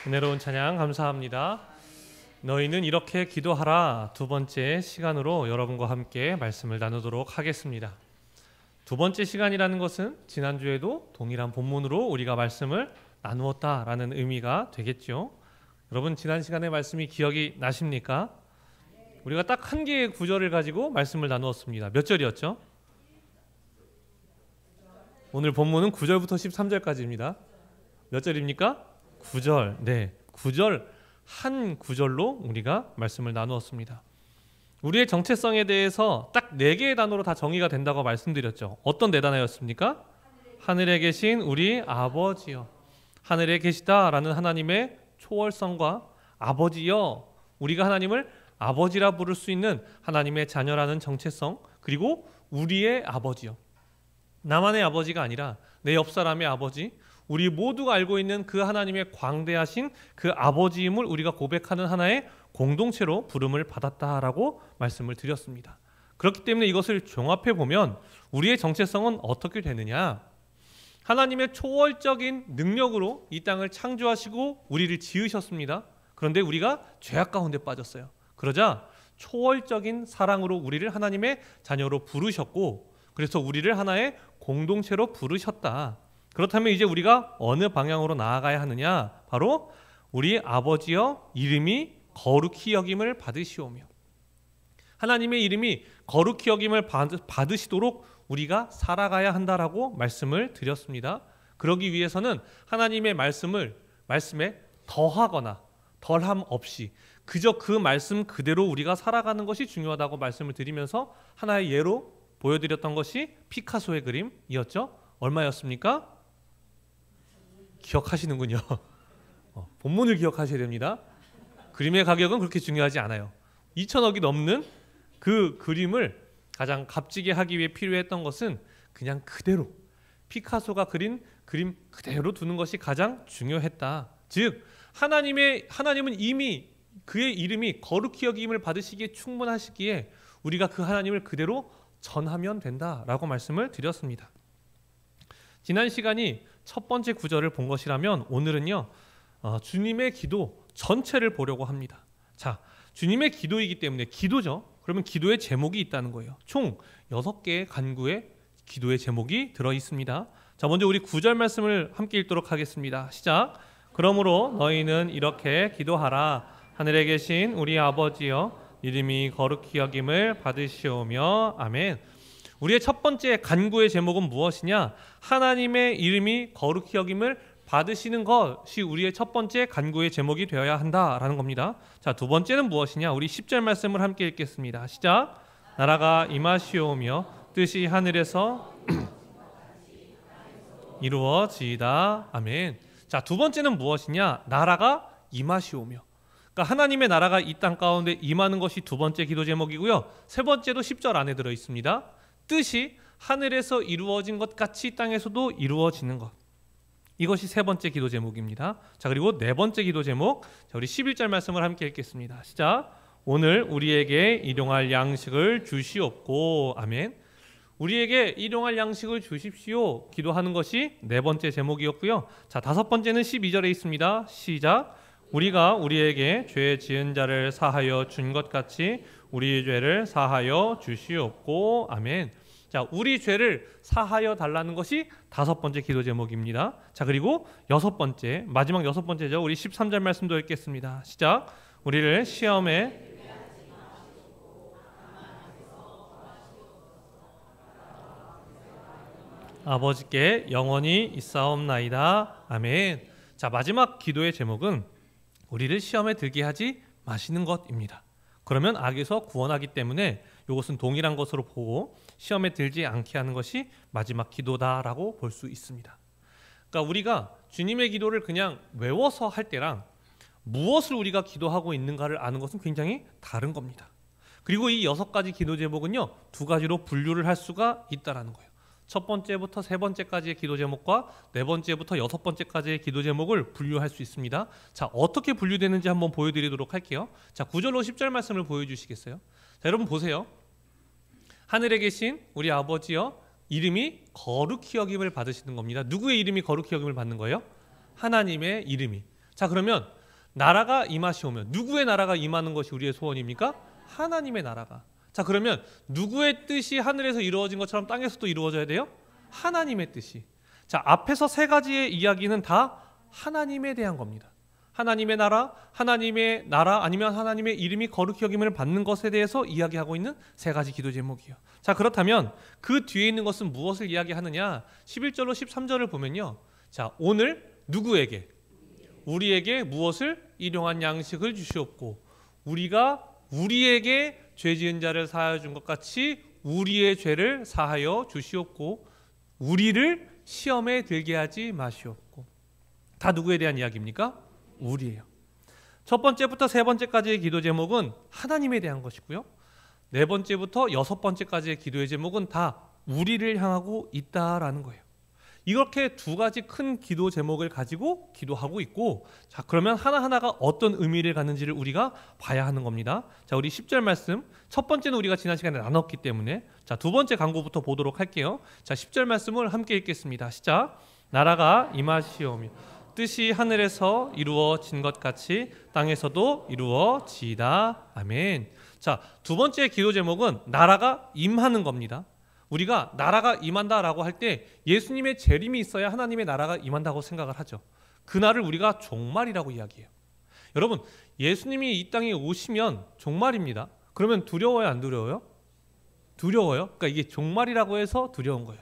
은혜로운 찬양 감사합니다. 너희는 이렇게 기도하라 두 번째 시간으로 여러분과 함께 말씀을 나누도록 하겠습니다. 두 번째 시간이라는 것은 지난주에도 동일한 본문으로 우리가 말씀을 나누었다라는 의미가 되겠죠. 여러분 지난 시간의 말씀이 기억이 나십니까? 우리가 딱 한 개의 구절을 가지고 말씀을 나누었습니다. 몇 절이었죠? 오늘 본문은 9절부터 13절까지입니다. 몇 절입니까? 9절. 네, 9절 한 구절로 우리가 말씀을 나누었습니다. 우리의 정체성에 대해서 딱 4개의 단어로 다 정의가 된다고 말씀드렸죠. 어떤 4단어였습니까? 하늘에 계신 우리 아버지여. 하늘에 계시다라는 하나님의 초월성과 아버지여, 우리가 하나님을 아버지라 부를 수 있는 하나님의 자녀라는 정체성, 그리고 우리의 아버지여. 나만의 아버지가 아니라 내 옆 사람의 아버지, 우리 모두가 알고 있는 그 하나님의 광대하신 그 아버지임을 우리가 고백하는 하나의 공동체로 부름을 받았다라고 말씀을 드렸습니다. 그렇기 때문에 이것을 종합해 보면 우리의 정체성은 어떻게 되느냐? 하나님의 초월적인 능력으로 이 땅을 창조하시고 우리를 지으셨습니다. 그런데 우리가 죄악 가운데 빠졌어요. 그러자 초월적인 사랑으로 우리를 하나님의 자녀로 부르셨고, 그래서 우리를 하나의 공동체로 부르셨다. 그렇다면 이제 우리가 어느 방향으로 나아가야 하느냐? 바로 우리 아버지여 이름이 거룩히 여김을 받으시오며, 하나님의 이름이 거룩히 여김을 받으시도록 우리가 살아가야 한다라고 말씀을 드렸습니다. 그러기 위해서는 하나님의 말씀에 더하거나 덜함 없이 그저 그 말씀 그대로 우리가 살아가는 것이 중요하다고 말씀을 드리면서 하나의 예로 보여드렸던 것이 피카소의 그림이었죠. 얼마였습니까? 기억하시는군요. 본문을 기억하셔야 됩니다. 그림의 가격은 그렇게 중요하지 않아요. 2천억이 넘는 그 그림을 가장 값지게 하기 위해 필요했던 것은 그냥 그대로 피카소가 그린 그림 그대로 두는 것이 가장 중요했다. 즉 하나님은 이미 그의 이름이 거룩히 여김을 받으시기에 충분하시기에 우리가 그 하나님을 그대로 전하면 된다라고 말씀을 드렸습니다. 지난 시간이 첫 번째 구절을 본 것이라면 오늘은요, 주님의 기도 전체를 보려고 합니다. 자, 주님의 기도이기 때문에 기도죠. 그러면 기도의 제목이 있다는 거예요. 총 6개의 간구의 기도의 제목이 들어 있습니다. 자, 먼저 우리 9절 말씀을 함께 읽도록 하겠습니다. 시작. 그러므로 너희는 이렇게 기도하라. 하늘에 계신 우리 아버지여 이름이 거룩히 여김을 받으시오며. 아멘. 우리의 첫 번째 간구의 제목은 무엇이냐? 하나님의 이름이 거룩히 여김을 받으시는 것이 우리의 첫 번째 간구의 제목이 되어야 한다라는 겁니다. 자, 두 번째는 무엇이냐? 우리 10절 말씀을 함께 읽겠습니다. 시작. 나라가 임하시오며 뜻이 하늘에서 이루어지이다. 아멘. 자, 두 번째는 무엇이냐? 나라가 임하시오며. 그러니까 하나님의 나라가 이 땅 가운데 임하는 것이 두 번째 기도 제목이고요. 세 번째도 10절 안에 들어 있습니다. 뜻이 하늘에서 이루어진 것 같이 땅에서도 이루어지는 것. 이것이 세 번째 기도 제목입니다. 자, 그리고 네 번째 기도 제목. 자, 우리 11절 말씀을 함께 읽겠습니다. 시작. 오늘 우리에게 일용할 양식을 주시옵고. 아멘. 우리에게 일용할 양식을 주십시오. 기도하는 것이 네 번째 제목이었고요. 자, 다섯 번째는 12절에 있습니다. 시작. 우리가 우리에게 죄 지은 자를 사하여 준 것 같이 우리 죄를 사하여 주시옵고. 아멘. 자, 우리 죄를 사하여 달라는 것이 다섯 번째 기도 제목입니다. 자, 그리고 여섯 번째, 마지막 여섯 번째죠. 우리 13절 말씀도 읽겠습니다. 시작. 우리를 시험에 아버지께 영원히 있사옵나이다. 아멘. 자, 마지막 기도의 제목은 우리를 시험에 들게 하지 마시는 것입니다. 그러면 악에서 구원하기 때문에 이것은 동일한 것으로 보고 시험에 들지 않게 하는 것이 마지막 기도다라고 볼 수 있습니다. 그러니까 우리가 주님의 기도를 그냥 외워서 할 때랑 무엇을 우리가 기도하고 있는가를 아는 것은 굉장히 다른 겁니다. 그리고 이 6가지 기도 제목은요, 2가지로 분류를 할 수가 있다라는 거예요. 첫 번째부터 세 번째까지의 기도 제목과 네 번째부터 여섯 번째까지의 기도 제목을 분류할 수 있습니다. 자, 어떻게 분류되는지 한번 보여드리도록 할게요. 자, 9절로 10절 말씀을 보여주시겠어요? 자, 여러분 보세요. 하늘에 계신 우리 아버지여 이름이 거룩히 여김을 받으시는 겁니다. 누구의 이름이 거룩히 여김을 받는 거예요? 하나님의 이름이. 자, 그러면 나라가 임하시오면, 누구의 나라가 임하는 것이 우리의 소원입니까? 하나님의 나라가. 자, 그러면 누구의 뜻이 하늘에서 이루어진 것처럼 땅에서도 이루어져야 돼요? 하나님의 뜻이. 자, 앞에서 세 가지의 이야기는 다 하나님에 대한 겁니다. 하나님의 나라 아니면 하나님의 이름이 거룩히 여김을 받는 것에 대해서 이야기하고 있는 세 가지 기도 제목이에요. 자, 그렇다면 그 뒤에 있는 것은 무엇을 이야기하느냐? 11절로 13절을 보면요. 자, 오늘 누구에게? 우리에게 무엇을? 일용할 양식을 주시옵고 우리가 우리에게 죄 지은 자를 사하여 준 것 같이 우리의 죄를 사하여 주시옵고 우리를 시험에 들게 하지 마시옵고. 다 누구에 대한 이야기입니까? 우리예요. 첫 번째부터 세 번째까지의 기도 제목은 하나님에 대한 것이고요. 네 번째부터 여섯 번째까지의 기도의 제목은 다 우리를 향하고 있다라는 거예요. 이렇게 두 가지 큰 기도 제목을 가지고 기도하고 있고, 자, 그러면 하나하나가 어떤 의미를 갖는지를 우리가 봐야 하는 겁니다. 자, 우리 10절 말씀, 첫 번째는 우리가 지난 시간에 나눴기 때문에, 자, 두 번째 강구부터 보도록 할게요. 자, 10절 말씀을 함께 읽겠습니다. 시작. 나라가 임하시오며 뜻이 하늘에서 이루어진 것 같이 땅에서도 이루어지이다. 아멘. 자, 두 번째 기도 제목은 나라가 임하는 겁니다. 우리가 나라가 임한다라고 할 때 예수님의 재림이 있어야 하나님의 나라가 임한다고 생각을 하죠. 그날을 우리가 종말이라고 이야기해요. 여러분, 예수님이 이 땅에 오시면 종말입니다. 그러면 두려워요, 안 두려워요? 두려워요. 그러니까 이게 종말이라고 해서 두려운 거예요.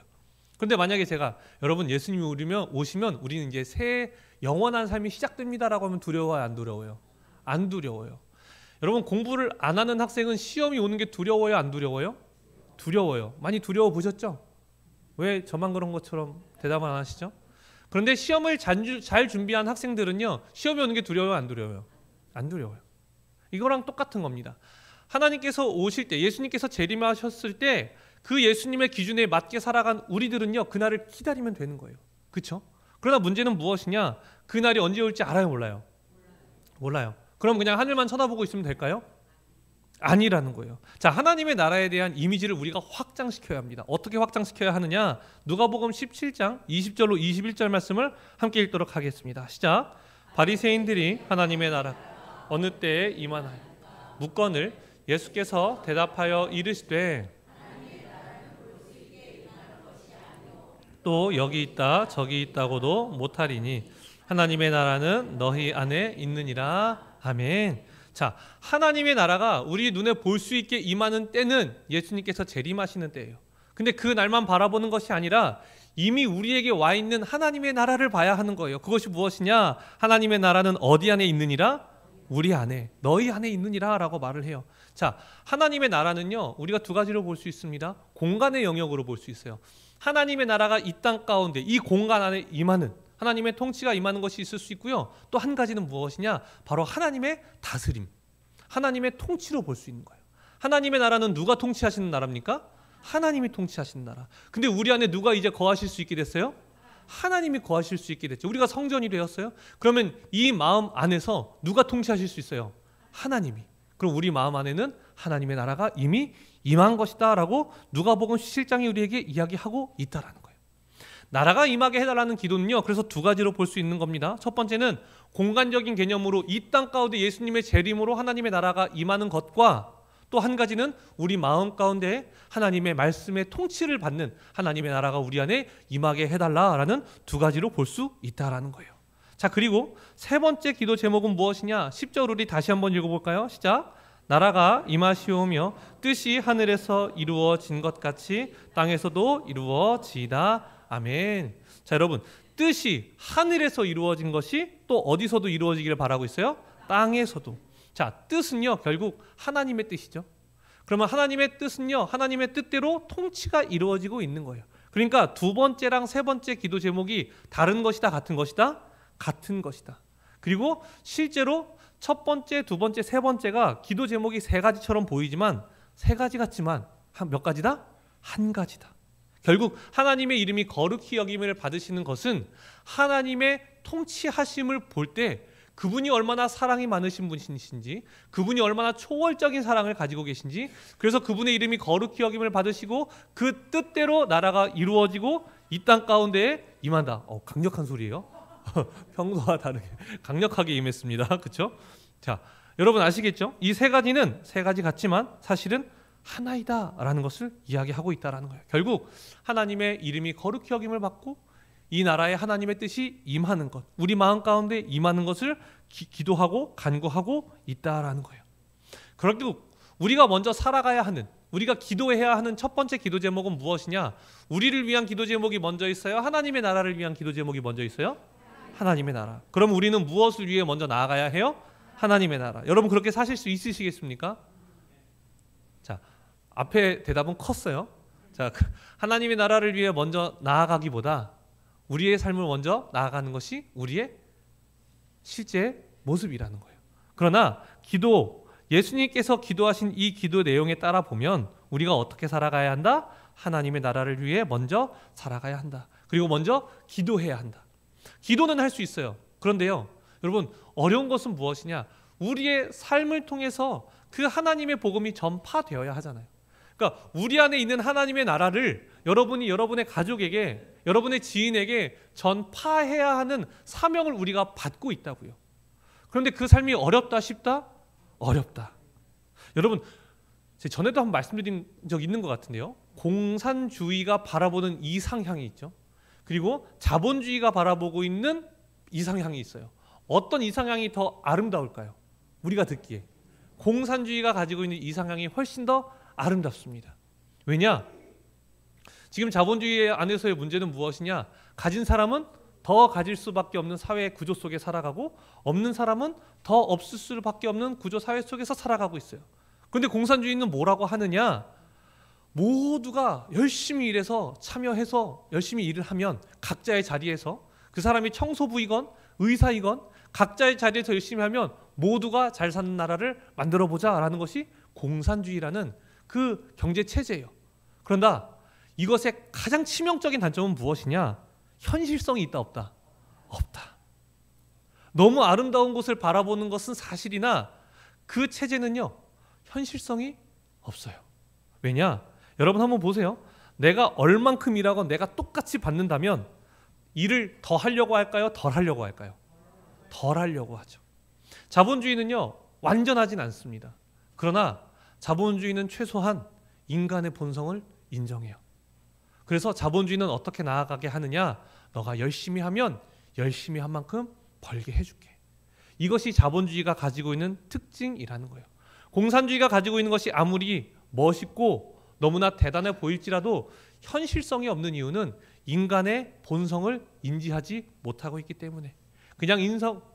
그런데 만약에 제가 여러분 예수님이 오시면 우리는 이제 새 영원한 삶이 시작됩니다라고 하면 두려워요, 안 두려워요? 안 두려워요. 여러분, 공부를 안 하는 학생은 시험이 오는 게 두려워요, 안 두려워요? 두려워요. 많이 두려워 보셨죠? 왜 저만 그런 것처럼 대답을 안 하시죠? 그런데 시험을 잘 준비한 학생들은요, 시험이 오는 게 두려워요, 안 두려워요? 안 두려워요. 이거랑 똑같은 겁니다. 하나님께서 오실 때, 예수님께서 재림하셨을 때 그 예수님의 기준에 맞게 살아간 우리들은요, 그날을 기다리면 되는 거예요. 그렇죠? 그러나 문제는 무엇이냐? 그날이 언제 올지 알아요, 몰라요? 몰라요. 그럼 그냥 하늘만 쳐다보고 있으면 될까요? 아니라는 거예요. 자, 하나님의 나라에 대한 이미지를 우리가 확장시켜야 합니다. 어떻게 확장시켜야 하느냐? 누가복음 17장 20절로 21절 말씀을 함께 읽도록 하겠습니다. 시작. 바리새인들이 하나님의 나라 어느 때에 임하나요? 묻건을 예수께서 대답하여 이르시되 또 여기 있다 저기 있다고도 못하리니 하나님의 나라는 너희 안에 있느니라. 아멘. 자, 하나님의 나라가 우리 눈에 볼 수 있게 임하는 때는 예수님께서 재림하시는 때예요. 근데 그 날만 바라보는 것이 아니라 이미 우리에게 와 있는 하나님의 나라를 봐야 하는 거예요. 그것이 무엇이냐? 하나님의 나라는 어디 안에 있느니라? 우리 안에, 너희 안에 있느니라 라고 말을 해요. 자, 하나님의 나라는요, 우리가 두 가지로 볼 수 있습니다. 공간의 영역으로 볼 수 있어요. 하나님의 나라가 이 땅 가운데 이 공간 안에 임하는 하나님의 통치가 임하는 것이 있을 수 있고요. 또 한 가지는 무엇이냐? 바로 하나님의 다스림, 하나님의 통치로 볼 수 있는 거예요. 하나님의 나라는 누가 통치하시는 나라입니까? 하나님이 통치하시는 나라. 근데 우리 안에 누가 이제 거하실 수 있게 됐어요? 하나님이 거하실 수 있게 됐죠. 우리가 성전이 되었어요. 그러면 이 마음 안에서 누가 통치하실 수 있어요? 하나님이. 그럼 우리 마음 안에는 하나님의 나라가 이미 임한 것이다 라고 누가복음 17장이 우리에게 이야기하고 있다라는 거예요. 나라가 임하게 해달라는 기도는요, 그래서 두 가지로 볼 수 있는 겁니다. 첫 번째는 공간적인 개념으로 이 땅 가운데 예수님의 재림으로 하나님의 나라가 임하는 것과 또 한 가지는 우리 마음 가운데 하나님의 말씀의 통치를 받는 하나님의 나라가 우리 안에 임하게 해달라라는 두 가지로 볼 수 있다라는 거예요. 자, 그리고 세 번째 기도 제목은 무엇이냐? 10절 우리 다시 한번 읽어볼까요? 시작. 나라가 임하시오며 뜻이 하늘에서 이루어진 것 같이 땅에서도 이루어지이다. 아멘. 자, 여러분, 뜻이 하늘에서 이루어진 것이 또 어디서도 이루어지기를 바라고 있어요? 땅에서도. 자, 뜻은요, 결국 하나님의 뜻이죠. 그러면 하나님의 뜻은요, 하나님의 뜻대로 통치가 이루어지고 있는 거예요. 그러니까 두 번째랑 세 번째 기도 제목이 다른 것이다, 같은 것이다? 같은 것이다. 그리고 실제로 첫 번째, 두 번째, 세 번째가 기도 제목이 세 가지처럼 보이지만 세 가지 같지만 몇 가지다? 한 가지다. 결국 하나님의 이름이 거룩히 여김을 받으시는 것은 하나님의 통치하심을 볼 때 그분이 얼마나 사랑이 많으신 분이신지, 그분이 얼마나 초월적인 사랑을 가지고 계신지, 그래서 그분의 이름이 거룩히 여김을 받으시고 그 뜻대로 나라가 이루어지고 이 땅 가운데에 임한다. 강력한 소리예요. 평소와 다르게 강력하게 임했습니다. 그렇죠? 자, 여러분 아시겠죠? 이 세 가지는 세 가지 같지만 사실은 하나이다라는 것을 이야기하고 있다라는 거예요. 결국 하나님의 이름이 거룩히 여김을 받고 이 나라에 하나님의 뜻이 임하는 것, 우리 마음 가운데 임하는 것을 기도하고 간구하고 있다라는 거예요. 결국 우리가 먼저 살아가야 하는, 우리가 기도해야 하는 첫 번째 기도 제목은 무엇이냐? 우리를 위한 기도 제목이 먼저 있어요? 하나님의 나라를 위한 기도 제목이 먼저 있어요? 하나님의 나라. 그럼 우리는 무엇을 위해 먼저 나아가야 해요? 하나님의 나라. 여러분 그렇게 사실 수 있으시겠습니까? 자, 앞에 대답은 컸어요. 자, 하나님의 나라를 위해 먼저 나아가기보다 우리의 삶을 먼저 나아가는 것이 우리의 실제 모습이라는 거예요. 그러나 예수님께서 기도하신 이 기도 내용에 따라 보면 우리가 어떻게 살아가야 한다? 하나님의 나라를 위해 먼저 살아가야 한다. 그리고 먼저 기도해야 한다. 기도는 할 수 있어요. 그런데요, 여러분 어려운 것은 무엇이냐? 우리의 삶을 통해서 그 하나님의 복음이 전파되어야 하잖아요. 그러니까 우리 안에 있는 하나님의 나라를 여러분이 여러분의 가족에게, 여러분의 지인에게 전파해야 하는 사명을 우리가 받고 있다고요. 그런데 그 삶이 어렵다 쉽다? 어렵다. 여러분 전에도 한번 말씀드린 적 있는 것 같은데요, 공산주의가 바라보는 이상향이 있죠. 그리고 자본주의가 바라보고 있는 이상향이 있어요. 어떤 이상향이 더 아름다울까요? 우리가 듣기에 공산주의가 가지고 있는 이상향이 훨씬 더 아름답습니다. 왜냐? 지금 자본주의 안에서의 문제는 무엇이냐? 가진 사람은 더 가질 수밖에 없는 사회 구조 속에 살아가고 없는 사람은 더 없을 수밖에 없는 구조 사회 속에서 살아가고 있어요. 그런데 공산주의는 뭐라고 하느냐? 모두가 열심히 일해서 참여해서 열심히 일을 하면 각자의 자리에서, 그 사람이 청소부이건 의사이건 각자의 자리에서 열심히 하면 모두가 잘 사는 나라를 만들어보자라는 것이 공산주의라는 그 경제체제예요. 그런데 이것의 가장 치명적인 단점은 무엇이냐? 현실성이 있다 없다? 없다. 너무 아름다운 곳을 바라보는 것은 사실이나 그 체제는요, 현실성이 없어요. 왜냐? 여러분 한번 보세요. 내가 얼만큼 일하고 내가 똑같이 받는다면 일을 더 하려고 할까요? 덜 하려고 할까요? 덜 하려고 하죠. 자본주의는요, 완전하진 않습니다. 그러나 자본주의는 최소한 인간의 본성을 인정해요. 그래서 자본주의는 어떻게 나아가게 하느냐? 너가 열심히 하면 열심히 한 만큼 벌게 해줄게. 이것이 자본주의가 가지고 있는 특징이라는 거예요. 공산주의가 가지고 있는 것이 아무리 멋있고 너무나 대단해 보일지라도 현실성이 없는 이유는 인간의 본성을 인지하지 못하고 있기 때문에, 그냥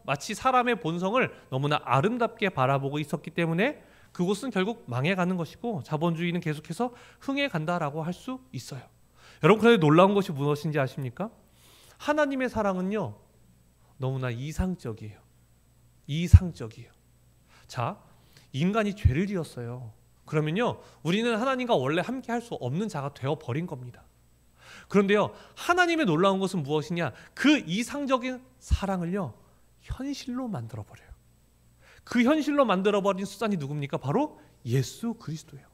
마치 사람의 본성을 너무나 아름답게 바라보고 있었기 때문에 그곳은 결국 망해가는 것이고 자본주의는 계속해서 흥해간다라고 할 수 있어요. 여러분 그런데 놀라운 것이 무엇인지 아십니까? 하나님의 사랑은요, 너무나 이상적이에요. 이상적이에요. 자, 인간이 죄를 지었어요. 그러면요, 우리는 하나님과 원래 함께 할 수 없는 자가 되어버린 겁니다. 그런데요, 하나님의 놀라운 것은 무엇이냐? 그 이상적인 사랑을요, 현실로 만들어버려요. 그 현실로 만들어버린 수단이 누굽니까? 바로 예수 그리스도예요.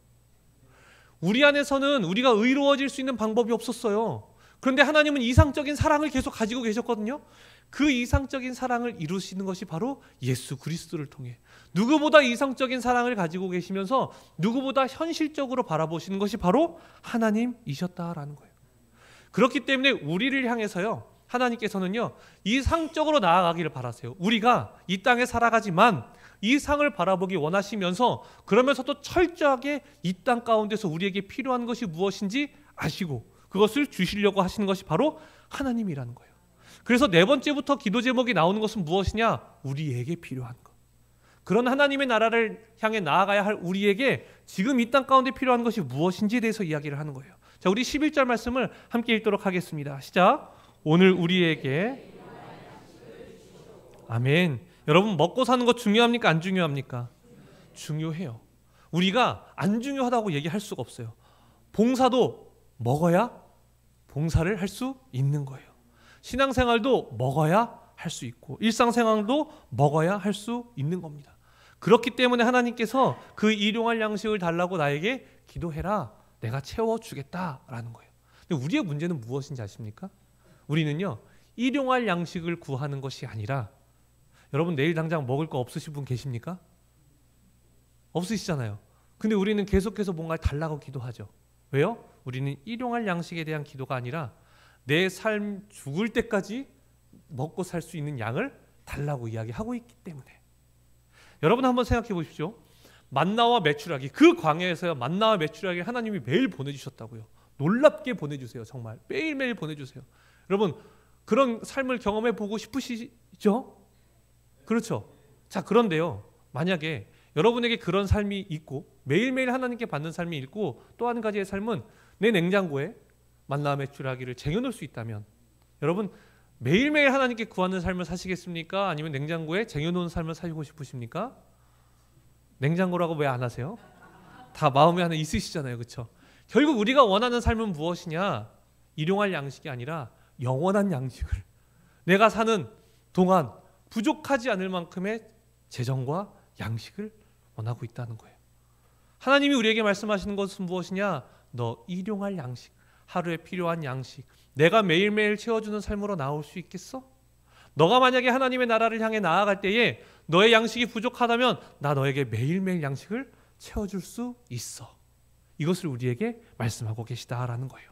우리 안에서는 우리가 의로워질 수 있는 방법이 없었어요. 그런데 하나님은 이상적인 사랑을 계속 가지고 계셨거든요. 그 이상적인 사랑을 이루시는 것이 바로 예수 그리스도를 통해, 누구보다 이상적인 사랑을 가지고 계시면서 누구보다 현실적으로 바라보시는 것이 바로 하나님이셨다라는 거예요. 그렇기 때문에 우리를 향해서요, 하나님께서는요, 이상적으로 나아가기를 바라세요. 우리가 이 땅에 살아가지만 이 상을 바라보기 원하시면서, 그러면서도 철저하게 이 땅 가운데서 우리에게 필요한 것이 무엇인지 아시고 그것을 주시려고 하시는 것이 바로 하나님이라는 거예요. 그래서 네 번째부터 기도 제목이 나오는 것은 무엇이냐? 우리에게 필요한 것. 그런 하나님의 나라를 향해 나아가야 할 우리에게 지금 이 땅 가운데 필요한 것이 무엇인지에 대해서 이야기를 하는 거예요. 자, 우리 11절 말씀을 함께 읽도록 하겠습니다. 시작. 오늘 우리에게, 아멘. 여러분 먹고 사는 거 중요합니까? 안 중요합니까? 중요해요. 우리가 안 중요하다고 얘기할 수가 없어요. 봉사도 먹어야 봉사를 할 수 있는 거예요. 신앙생활도 먹어야 할 수 있고 일상생활도 먹어야 할 수 있는 겁니다. 그렇기 때문에 하나님께서 그 일용할 양식을 달라고 나에게 기도해라, 내가 채워주겠다라는 거예요. 근데 우리의 문제는 무엇인지 아십니까? 우리는요, 일용할 양식을 구하는 것이 아니라, 여러분 내일 당장 먹을 거 없으신 분 계십니까? 없으시잖아요. 근데 우리는 계속해서 뭔가 달라고 기도하죠. 왜요? 우리는 일용할 양식에 대한 기도가 아니라 내 삶 죽을 때까지 먹고 살 수 있는 양을 달라고 이야기하고 있기 때문에. 여러분 한번 생각해 보십시오. 만나와 메추라기, 그 광야에서요, 만나와 메추라기 하나님이 매일 보내주셨다고요. 놀랍게 보내주세요. 정말 매일매일 보내주세요. 여러분 그런 삶을 경험해 보고 싶으시죠? 그렇죠. 자, 그런데요, 만약에 여러분에게 그런 삶이 있고 매일매일 하나님께 받는 삶이 있고 또 한 가지의 삶은 내 냉장고에 만나와 메추라기를 쟁여놓을 수 있다면, 여러분 매일매일 하나님께 구하는 삶을 사시겠습니까? 아니면 냉장고에 쟁여놓은 삶을 살고 싶으십니까? 냉장고라고 왜 안 하세요? 다 마음에 하나 있으시잖아요. 그렇죠? 결국 우리가 원하는 삶은 무엇이냐? 일용할 양식이 아니라 영원한 양식을, 내가 사는 동안 부족하지 않을 만큼의 재정과 양식을 원하고 있다는 거예요. 하나님이 우리에게 말씀하시는 것은 무엇이냐? 너 일용할 양식, 하루에 필요한 양식, 내가 매일매일 채워주는 삶으로 나올 수 있겠어? 너가 만약에 하나님의 나라를 향해 나아갈 때에 너의 양식이 부족하다면 나 너에게 매일매일 양식을 채워줄 수 있어. 이것을 우리에게 말씀하고 계시다라는 거예요.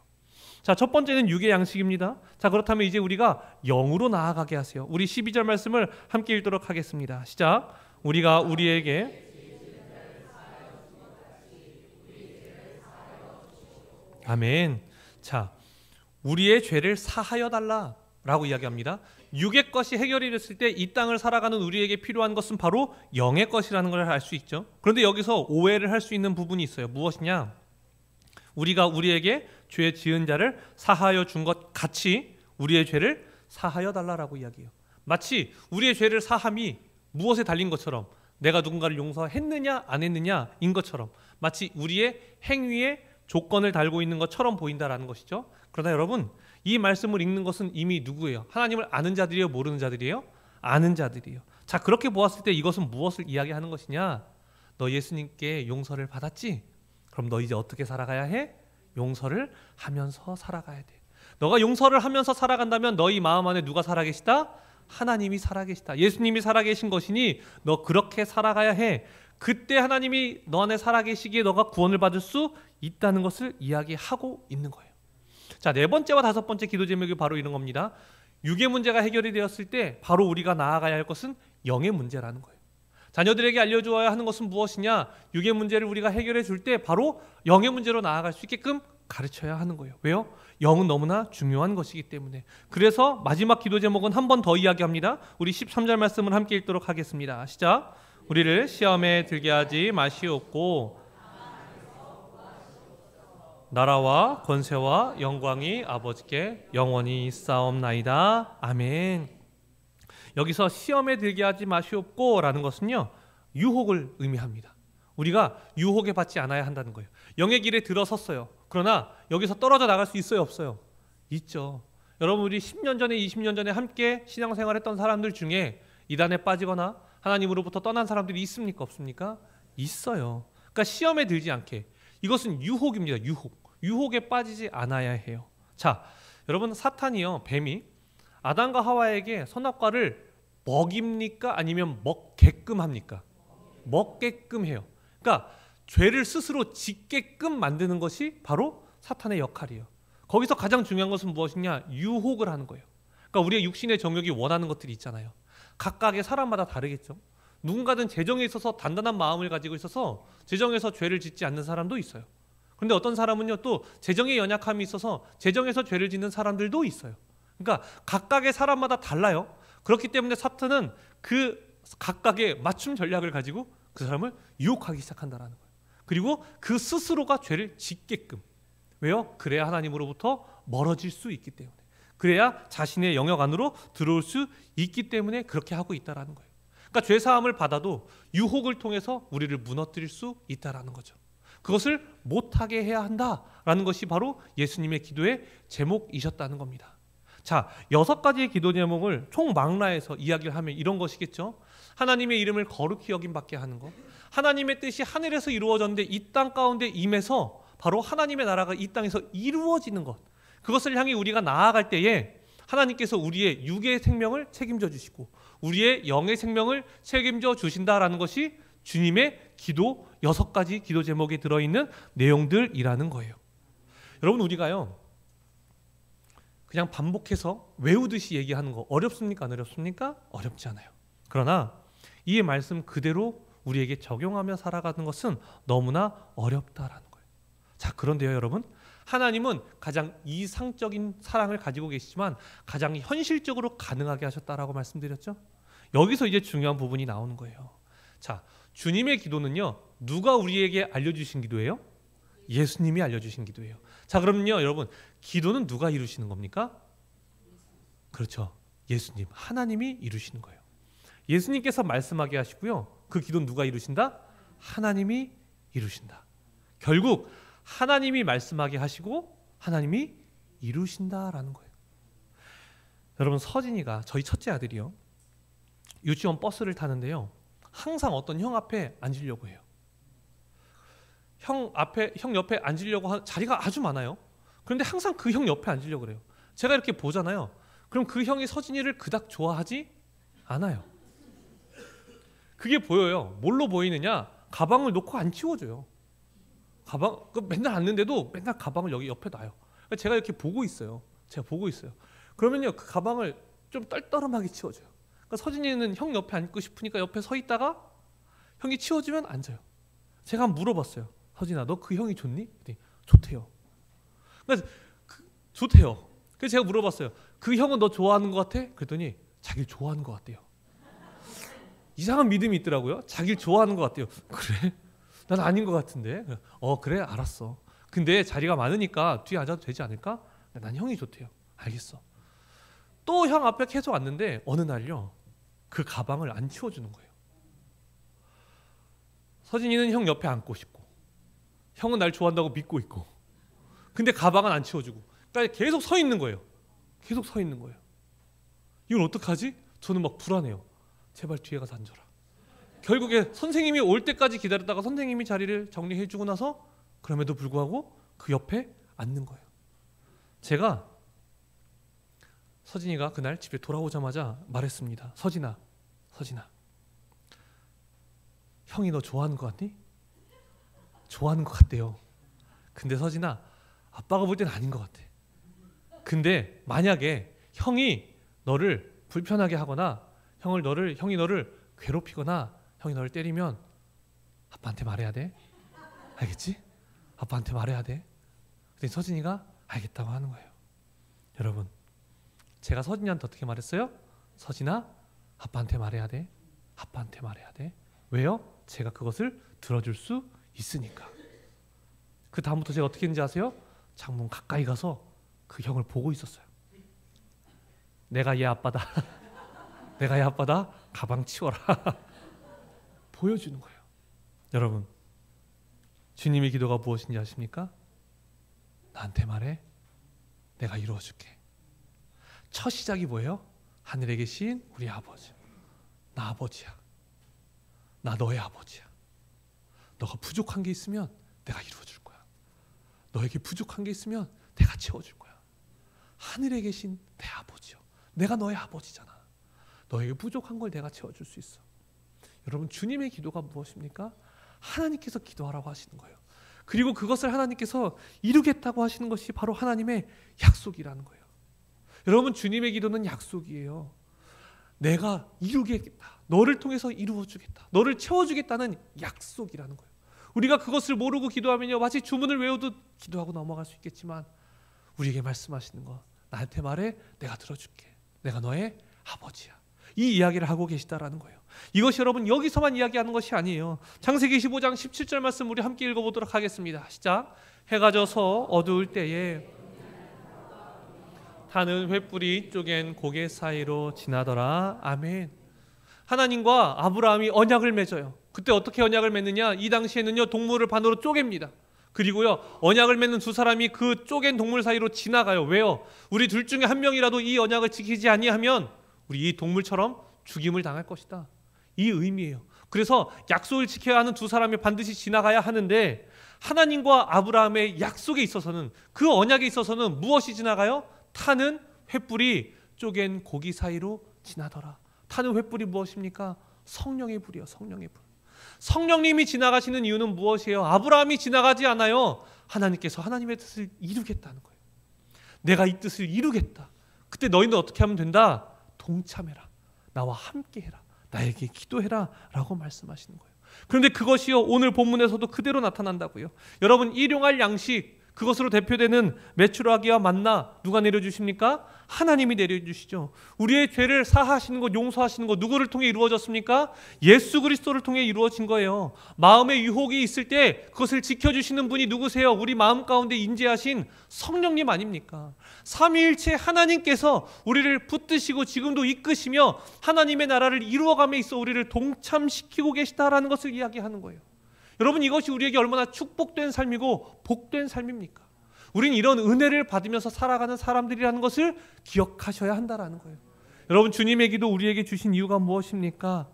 자, 첫 번째는 육의 양식입니다. 자, 그렇다면 이제 우리가 영으로 나아가게 하세요. 우리 12절 말씀을 함께 읽도록 하겠습니다. 시작. 우리가 우리에게 아멘. 자, 우리의 죄를 사하여 달라라고 이야기합니다. 육의 것이 해결이 됐을 때 이 땅을 살아가는 우리에게 필요한 것은 바로 영의 것이라는 걸 알 수 있죠. 그런데 여기서 오해를 할 수 있는 부분이 있어요. 무엇이냐? 우리가 우리에게 죄 지은 자를 사하여 준 것 같이 우리의 죄를 사하여 달라라고 이야기해요. 마치 우리의 죄를 사함이 무엇에 달린 것처럼, 내가 누군가를 용서했느냐 안 했느냐인 것처럼, 마치 우리의 행위에 조건을 달고 있는 것처럼 보인다라는 것이죠. 그러나 여러분, 이 말씀을 읽는 것은 이미 누구예요? 하나님을 아는 자들이에요? 모르는 자들이에요? 아는 자들이에요. 자, 그렇게 보았을 때 이것은 무엇을 이야기하는 것이냐? 너 예수님께 용서를 받았지? 그럼 너 이제 어떻게 살아가야 해? 용서를 하면서 살아가야 돼. 너가 용서를 하면서 살아간다면 너희 마음 안에 누가 살아계시다? 하나님이 살아계시다. 예수님이 살아계신 것이니 너 그렇게 살아가야 해. 그때 하나님이 너 안에 살아계시기에 너가 구원을 받을 수 있다는 것을 이야기하고 있는 거예요. 자, 네 번째와 다섯 번째 기도 제목이 바로 이런 겁니다. 육의 문제가 해결이 되었을 때 바로 우리가 나아가야 할 것은 영의 문제라는 거예요. 자녀들에게 알려주어야 하는 것은 무엇이냐? 육의 문제를 우리가 해결해 줄 때 바로 영의 문제로 나아갈 수 있게끔 가르쳐야 하는 거예요. 왜요? 영은 너무나 중요한 것이기 때문에. 그래서 마지막 기도 제목은 한 번 더 이야기합니다. 우리 13절 말씀을 함께 읽도록 하겠습니다. 시작. 우리를 시험에 들게 하지 마시옵고 나라와 권세와 영광이 아버지께 영원히 있사옵나이다. 아멘. 여기서 시험에 들게 하지 마시옵고 라는 것은요, 유혹을 의미합니다. 우리가 유혹에 받지 않아야 한다는 거예요. 영의 길에 들어섰어요. 그러나 여기서 떨어져 나갈 수 있어요, 없어요? 있죠. 여러분, 우리 10년 전에 20년 전에 함께 신앙생활했던 사람들 중에 이단에 빠지거나 하나님으로부터 떠난 사람들이 있습니까, 없습니까? 있어요. 그러니까 시험에 들지 않게, 이것은 유혹입니다. 유혹에 빠지지 않아야 해요. 자, 여러분, 사탄이요, 뱀이 아담과 하와에게 선악과를 먹입니까? 아니면 먹게끔 합니까? 먹게끔 해요. 그러니까 죄를 스스로 짓게끔 만드는 것이 바로 사탄의 역할이에요. 거기서 가장 중요한 것은 무엇이냐? 유혹을 하는 거예요. 그러니까 우리의 육신의 정욕이 원하는 것들이 있잖아요. 각각의 사람마다 다르겠죠. 누군가는 재정에 있어서 단단한 마음을 가지고 있어서 재정에서 죄를 짓지 않는 사람도 있어요. 그런데 어떤 사람은요, 또 재정에 연약함이 있어서 재정에서 죄를 짓는 사람들도 있어요. 그러니까 각각의 사람마다 달라요. 그렇기 때문에 사탄은 그 각각의 맞춤 전략을 가지고 그 사람을 유혹하기 시작한다는 거예요. 그리고 그 스스로가 죄를 짓게끔. 왜요? 그래야 하나님으로부터 멀어질 수 있기 때문에. 그래야 자신의 영역 안으로 들어올 수 있기 때문에 그렇게 하고 있다는 거예요. 그러니까 죄사함을 받아도 유혹을 통해서 우리를 무너뜨릴 수 있다는 거죠. 그것을 못하게 해야 한다라는 것이 바로 예수님의 기도의 제목이셨다는 겁니다. 자, 6가지의 기도 제목을 총망라해서 이야기를 하면 이런 것이겠죠. 하나님의 이름을 거룩히 여김받게 하는 것, 하나님의 뜻이 하늘에서 이루어졌는데 이 땅 가운데 임해서 바로 하나님의 나라가 이 땅에서 이루어지는 것, 그것을 향해 우리가 나아갈 때에 하나님께서 우리의 육의 생명을 책임져 주시고 우리의 영의 생명을 책임져 주신다라는 것이 주님의 기도 6가지 기도 제목에 들어있는 내용들이라는 거예요. 여러분, 우리가요 그냥 반복해서 외우듯이 얘기하는 거 어렵습니까? 안 어렵습니까? 어렵지 않아요. 그러나 이 말씀 그대로 우리에게 적용하며 살아가는 것은 너무나 어렵다라는 거예요. 자, 그런데요 여러분, 하나님은 가장 이상적인 사랑을 가지고 계시지만 가장 현실적으로 가능하게 하셨다라고 말씀드렸죠. 여기서 이제 중요한 부분이 나오는 거예요. 자, 주님의 기도는요 누가 우리에게 알려주신 기도예요? 예수님이 알려주신 기도예요. 자, 그러면요 여러분, 기도는 누가 이루시는 겁니까? 그렇죠, 예수님, 하나님이 이루시는 거예요. 예수님께서 말씀하게 하시고요, 그 기도는 누가 이루신다? 하나님이 이루신다. 결국 하나님이 말씀하게 하시고 하나님이 이루신다라는 거예요. 여러분, 서진이가, 저희 첫째 아들이요, 유치원 버스를 타는데요 항상 어떤 형 앞에 앉으려고 해요. 형 옆에 앉으려고 자리가 아주 많아요. 그런데 항상 그 형 옆에 앉으려고 그래요. 제가 이렇게 보잖아요. 그럼 그 형이 서진이를 그닥 좋아하지 않아요. 그게 보여요. 뭘로 보이느냐? 가방을 놓고 안 치워줘요. 가방 맨날 앉는데도 맨날 가방을 여기 옆에 놔요. 제가 이렇게 보고 있어요. 그러면요 그 가방을 좀 떨떠름하게 치워줘요. 그러니까 서진이는 형 옆에 앉고 싶으니까 옆에 서 있다가 형이 치워주면 앉아요. 제가 한번 물어봤어요. 서진아, 너 그 형이 좋니? 그랬더니 좋대요. 그러니까 좋대요. 그래서 제가 물어봤어요. 그 형은 너 좋아하는 것 같아? 그랬더니 자기를 좋아하는 것 같대요. 이상한 믿음이 있더라고요. 자기를 좋아하는 것 같대요. 그래? 난 아닌 것 같은데. 그래, 알았어. 근데 자리가 많으니까 뒤에 앉아도 되지 않을까? 난 형이 좋대요. 알겠어. 또 형 앞에 계속 왔는데 어느 날요 그 가방을 안 치워주는 거예요. 서진이는 형 옆에 앉고 싶고 형은 날 좋아한다고 믿고 있고, 근데 가방은 안 치워주고, 그러니까 계속 서 있는 거예요. 이건 어떡하지? 저는 막 불안해요. 제발 뒤에 가서 앉아라. 결국에 선생님이 올 때까지 기다렸다가 선생님이 자리를 정리해주고 나서 그럼에도 불구하고 그 옆에 앉는 거예요. 제가 서진이가 그날 집에 돌아오자마자 말했습니다. 서진아, 형이 너 좋아하는 것 같니? 좋아하는 것 같대요. 근데 서진아, 아빠가 볼 땐 아닌 것 같아. 근데 만약에 형이 너를 불편하게 하거나 형이 너를 괴롭히거나 형이 너를 때리면 아빠한테 말해야 돼. 알겠지? 아빠한테 말해야 돼. 그랬더니 서진이가 알겠다고 하는 거예요. 여러분, 제가 서진이한테 어떻게 말했어요? 서진아, 아빠한테 말해야 돼. 왜요? 제가 그것을 들어줄 수 있으니까. 그 다음부터 제가 어떻게 했는지 아세요? 창문 가까이 가서 그 형을 보고 있었어요. 내가 얘 아빠다. 가방 치워라. 보여주는 거예요. 여러분, 주님의 기도가 무엇인지 아십니까? 나한테 말해. 내가 이루어줄게. 첫 시작이 뭐예요? 하늘에 계신 우리 아버지. 나 아버지야. 나 너의 아버지야. 너가 부족한 게 있으면 내가 이루어줄 거야. 너에게 부족한 게 있으면 내가 채워줄 거야. 하늘에 계신 내 아버지요. 내가 너의 아버지잖아. 너에게 부족한 걸 내가 채워줄 수 있어. 여러분, 주님의 기도가 무엇입니까? 하나님께서 기도하라고 하시는 거예요. 그리고 그것을 하나님께서 이루겠다고 하시는 것이 바로 하나님의 약속이라는 거예요. 여러분, 주님의 기도는 약속이에요. 내가 이루겠다. 너를 통해서 이루어주겠다. 너를 채워주겠다는 약속이라는 거예요. 우리가 그것을 모르고 기도하면요, 마치 주문을 외우듯 기도하고 넘어갈 수 있겠지만 우리에게 말씀하시는 거, 나한테 말해. 내가 들어줄게. 내가 너의 아버지야. 이 이야기를 하고 계시다라는 거예요. 이것이 여러분 여기서만 이야기하는 것이 아니에요. 창세기 15장 17절 말씀 우리 함께 읽어보도록 하겠습니다. 시작. 해가 져서 어두울 때에 타는 횃불이 쪼갠 고개 사이로 지나더라. 아멘. 하나님과 아브라함이 언약을 맺어요. 그때 어떻게 언약을 맺느냐? 이 당시에는요, 동물을 반으로 쪼갭니다. 그리고요, 언약을 맺는 두 사람이 그 쪼갠 동물 사이로 지나가요. 왜요? 우리 둘 중에 한 명이라도 이 언약을 지키지 아니하면 우리 이 동물처럼 죽임을 당할 것이다. 이 의미예요. 그래서 약속을 지켜야 하는 두 사람이 반드시 지나가야 하는데, 하나님과 아브라함의 약속에 있어서는, 그 언약에 있어서는 무엇이 지나가요? 타는 횃불이 쪼갠 고기 사이로 지나더라. 타는 횃불이 무엇입니까? 성령의 불이요. 성령의 불. 성령님이 지나가시는 이유는 무엇이에요? 아브라함이 지나가지 않아요. 하나님께서 하나님의 뜻을 이루겠다는 거예요. 내가 이 뜻을 이루겠다. 그때 너희는 어떻게 하면 된다? 동참해라. 나와 함께해라. 나에게 기도해라 라고 말씀하시는 거예요. 그런데 그것이요 오늘 본문에서도 그대로 나타난다고요. 여러분 일용할 양식 그것으로 대표되는 메추라기와 만나 누가 내려주십니까? 하나님이 내려주시죠. 우리의 죄를 사하시는 것, 용서하시는 것 누구를 통해 이루어졌습니까? 예수 그리스도를 통해 이루어진 거예요. 마음의 유혹이 있을 때 그것을 지켜주시는 분이 누구세요? 우리 마음 가운데 인재하신 성령님 아닙니까? 삼위일체 하나님께서 우리를 붙드시고 지금도 이끄시며 하나님의 나라를 이루어감에 있어 우리를 동참시키고 계시다라는 것을 이야기하는 거예요. 여러분 이것이 우리에게 얼마나 축복된 삶이고 복된 삶입니까? 우린 이런 은혜를 받으면서 살아가는 사람들이라는 것을 기억하셔야 한다는 거예요. 여러분 주님의 기도 우리에게 주신 이유가 무엇입니까?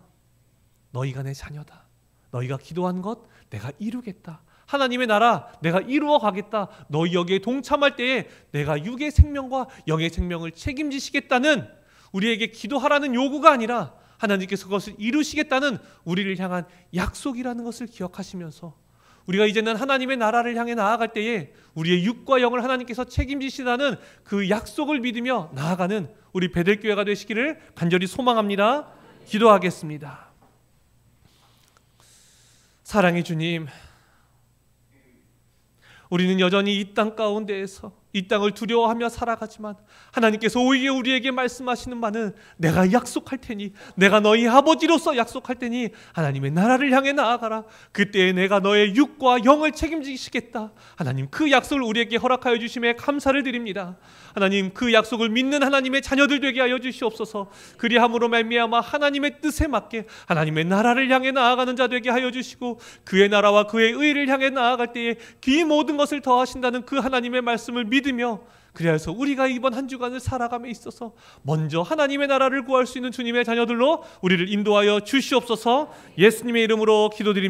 너희가 내 자녀다. 너희가 기도한 것 내가 이루겠다. 하나님의 나라 내가 이루어 가겠다. 너희 여기에 동참할 때에 내가 육의 생명과 영의 생명을 책임지시겠다는 우리에게 기도하라는 요구가 아니라 하나님께서 그것을 이루시겠다는 우리를 향한 약속이라는 것을 기억하시면서 우리가 이제는 하나님의 나라를 향해 나아갈 때에 우리의 육과 영을 하나님께서 책임지시다는 그 약속을 믿으며 나아가는 우리 베들교회가 되시기를 간절히 소망합니다. 기도하겠습니다. 사랑의 주님, 우리는 여전히 이 땅 가운데에서 이 땅을 두려워하며 살아가지만 하나님께서 오히려 우리에게 말씀하시는 바는 내가 약속할 테니 내가 너희 아버지로서 약속할 테니 하나님의 나라를 향해 나아가라. 그때에 내가 너의 육과 영을 책임지시겠다. 하나님 그 약속을 우리에게 허락하여 주심에 감사를 드립니다. 하나님 그 약속을 믿는 하나님의 자녀들 되게 하여 주시옵소서. 그리함으로 말미암아 하나님의 뜻에 맞게 하나님의 나라를 향해 나아가는 자 되게 하여 주시고 그의 나라와 그의 의를 향해 나아갈 때에 그 모든 것을 더하신다는 그 하나님의 말씀을 믿으며 그래서 우리가 이번 한 주간을 살아감에 있어서 먼저 하나님의 나라를 구할 수 있는 주님의 자녀들로 우리를 인도하여 주시옵소서. 예수님의 이름으로 기도드립니다.